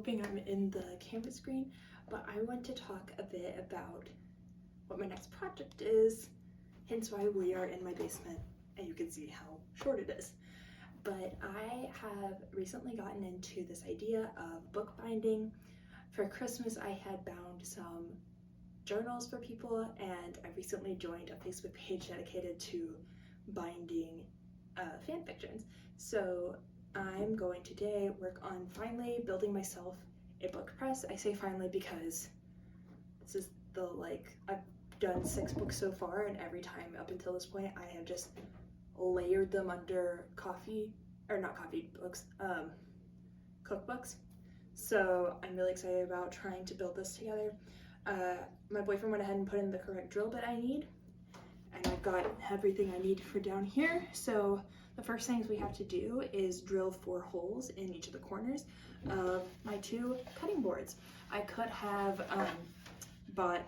hoping I'm in the camera screen, but I want to talk a bit about what my next project is, hence why we are in my basement, and you can see how short it is. But I have recently gotten into this idea of bookbinding. For Christmas, I had bound some journals for people, and I recently joined a Facebook page dedicated to binding fan fictions. So I'm going today work on finally building myself a book press. I say finally because this is I've done 6 books so far, and every time up until this point I have just layered them under cookbooks. So I'm really excited about trying to build this together. My boyfriend went ahead and put in the correct drill bit I need, and I've got everything I need for down here. So the first things we have to do is drill 4 holes in each of the corners of my 2 cutting boards. I could have bought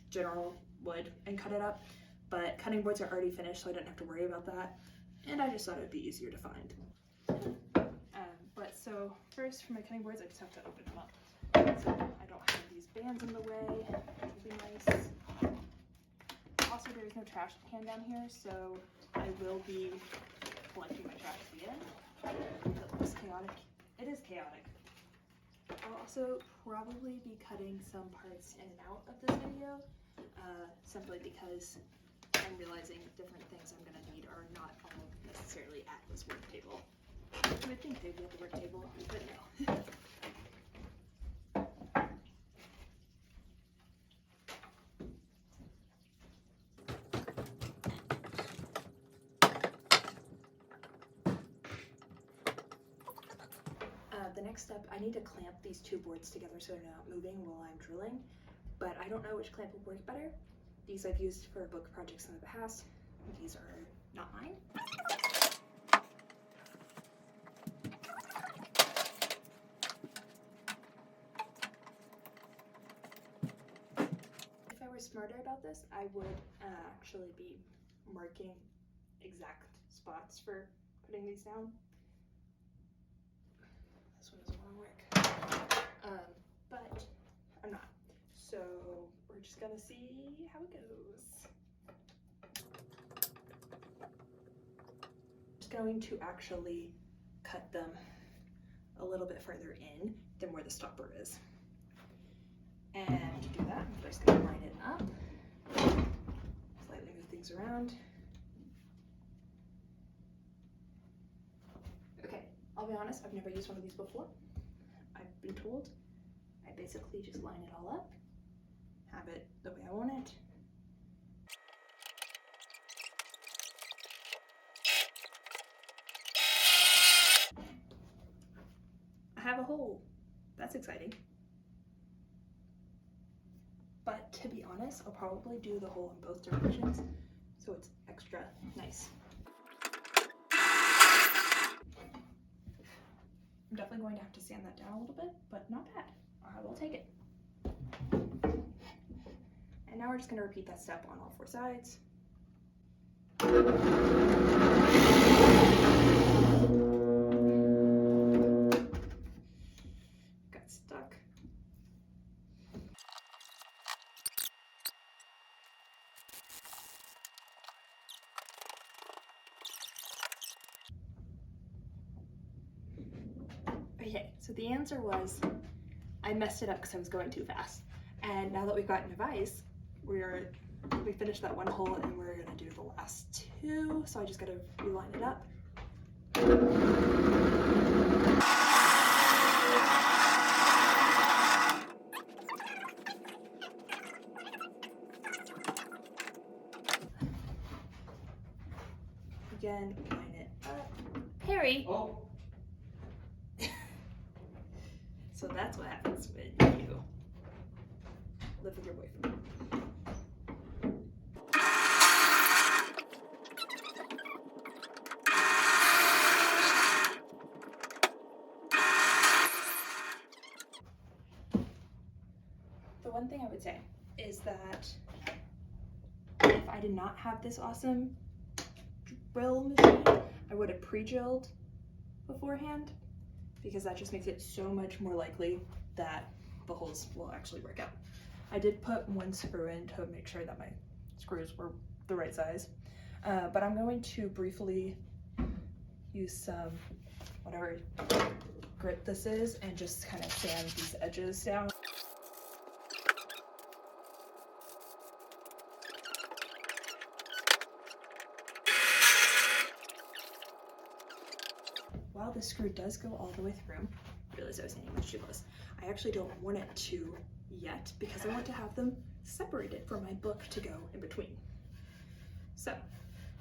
general wood and cut it up, but cutting boards are already finished, so I didn't have to worry about that, and I just thought it would be easier to find. So first, for my cutting boards, I just have to open them up so I don't have these bands in the way, which will be nice. Also, there is no trash can down here, so I will be collecting my trash at the end. It looks chaotic. It is chaotic. I'll also probably be cutting some parts in and out of this video, simply because I'm realizing different things I'm going to need are not all necessarily at this work table. I would think they'd be at the work table, but no. The next step, I need to clamp these 2 boards together so they're not moving while I'm drilling, but I don't know which clamp will work better. These I've used for book projects in the past. These are not mine. If I were smarter about this, I would actually be marking exact spots for putting these down. This one doesn't want to work. But I'm not. So we're just gonna see how it goes. I'm just going to actually cut them a little bit further in than where the stopper is. And to do that, I'm first gonna line it up, slightly move things around. Okay, I'll be honest, I've never used one of these before. I've been told I basically just line it all up, have it the way I want it. I have a hole. That's exciting. But to be honest, I'll probably do the hole in both directions, so it's extra nice. I'm definitely going to have to sand that down a little bit, but not bad. I will take it. And now we're just going to repeat that step on all 4 sides. Got stuck. Okay, so the answer was I messed it up because I was going too fast. And now that we've gotten a vise, we finished that 1 hole and we're gonna do the last 2. So I just gotta reline it up. Again, line it up. Harry! Oh. So that's what happens when you live with your boyfriend. The one thing I would say is that if I did not have this awesome drill machine, I would have pre-drilled beforehand. because that just makes it so much more likely that the holes will actually work out. I did put one screw in to make sure that my screws were the right size, but I'm going to briefly use some whatever grit this is and just kind of sand these edges down. While the screw does go all the way through, I realize I was saying much too close. I actually don't want it to yet because I want to have them separated for my book to go in between. So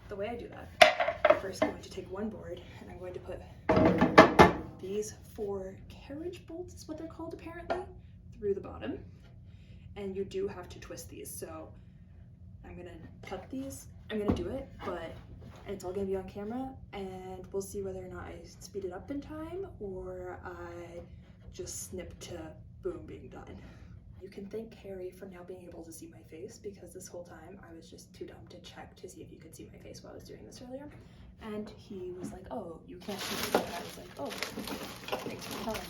the way I do that, I'm first going to take one board and I'm going to put these 4 carriage bolts, is what they're called apparently, through the bottom. And you do have to twist these. So I'm gonna cut these. I'm gonna do it, but it's all gonna be on camera and we'll see whether or not I speed it up in time or I just snip to boom being done. You can thank Harry for now being able to see my face because this whole time I was just too dumb to check to see if you could see my face while I was doing this earlier. And he was like, oh, you can't see it. And I was like, oh, thanks for telling me.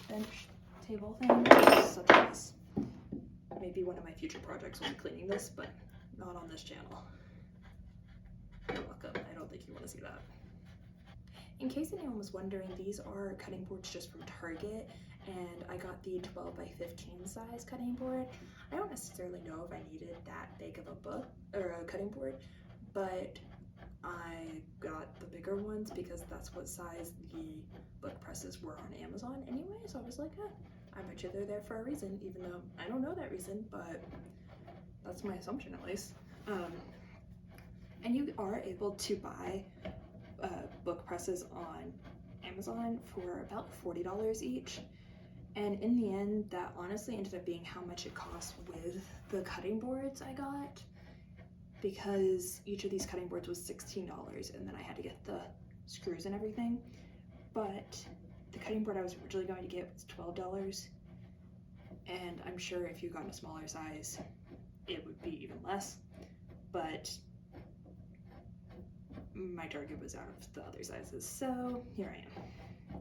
Bench table thing, such as maybe one of my future projects will be cleaning this, but not on this channel. You're welcome. I don't think you want to see that. In case anyone was wondering, these are cutting boards just from Target, and I got the 12 by 15 size cutting board. I don't necessarily know if I needed that big of a book or a cutting board, but I got the bigger ones because that's what size the book presses were on Amazon anyway, so I was like, I bet you they're there for a reason, even though I don't know that reason, but that's my assumption at least. And you are able to buy book presses on Amazon for about $40 each, and in the end that honestly ended up being how much it cost with the cutting boards I got, because each of these cutting boards was $16 and then I had to get the screws and everything. But the cutting board I was originally going to get was $12, and I'm sure if you got a smaller size it would be even less, but my Target was out of the other sizes, so here I am.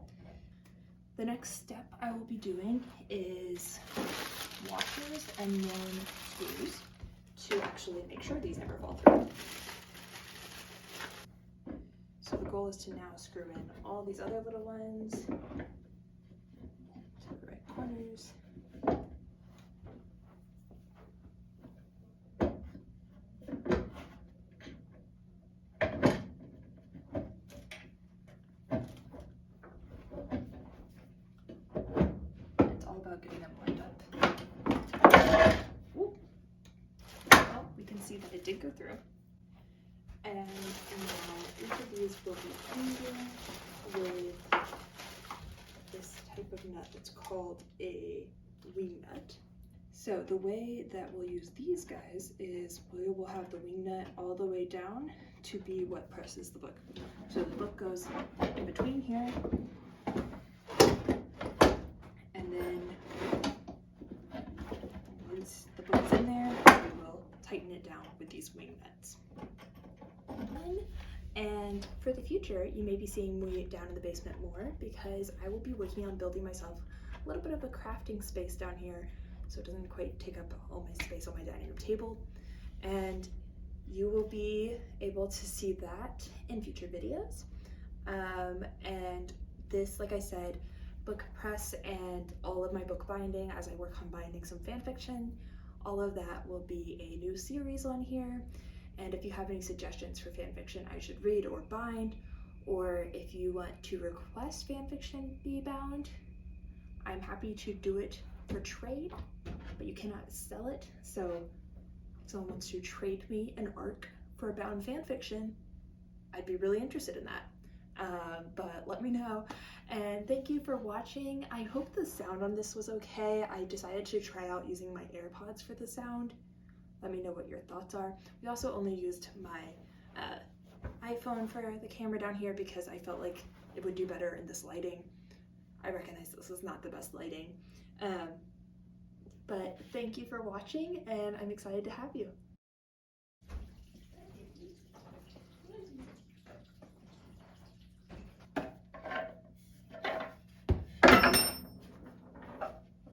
The next step I will be doing is washers and then screws to actually make sure these never fall through. So the goal is to now screw in all these other little ones to the right corners. It's all about getting them lined up. Ooh. Well, we can see that it did go through. And now each of these will be ending with this type of nut. It's called a wing nut. So the way that we'll use these guys is we will have the wing nut all the way down to be what presses the book. So the book goes in between here, and then once the book is in there, we will tighten it down with these wing nuts. And for the future, you may be seeing me down in the basement more because I will be working on building myself a little bit of a crafting space down here so it doesn't quite take up all my space on my dining room table. And you will be able to see that in future videos. And this, like I said, book press and all of my book binding as I work on binding some fan fiction, all of that will be a new series on here. And if you have any suggestions for fan fiction I should read or bind, or if you want to request fan fiction be bound, I'm happy to do it for trade, but you cannot sell it. So if someone wants to trade me an arc for a bound fan fiction, I'd be really interested in that. But let me know. And thank you for watching. I hope the sound on this was okay. I decided to try out using my AirPods for the sound. Let me know what your thoughts are. We also only used my iPhone for the camera down here because I felt like it would do better in this lighting. I recognize this is not the best lighting. But thank you for watching, and I'm excited to have you.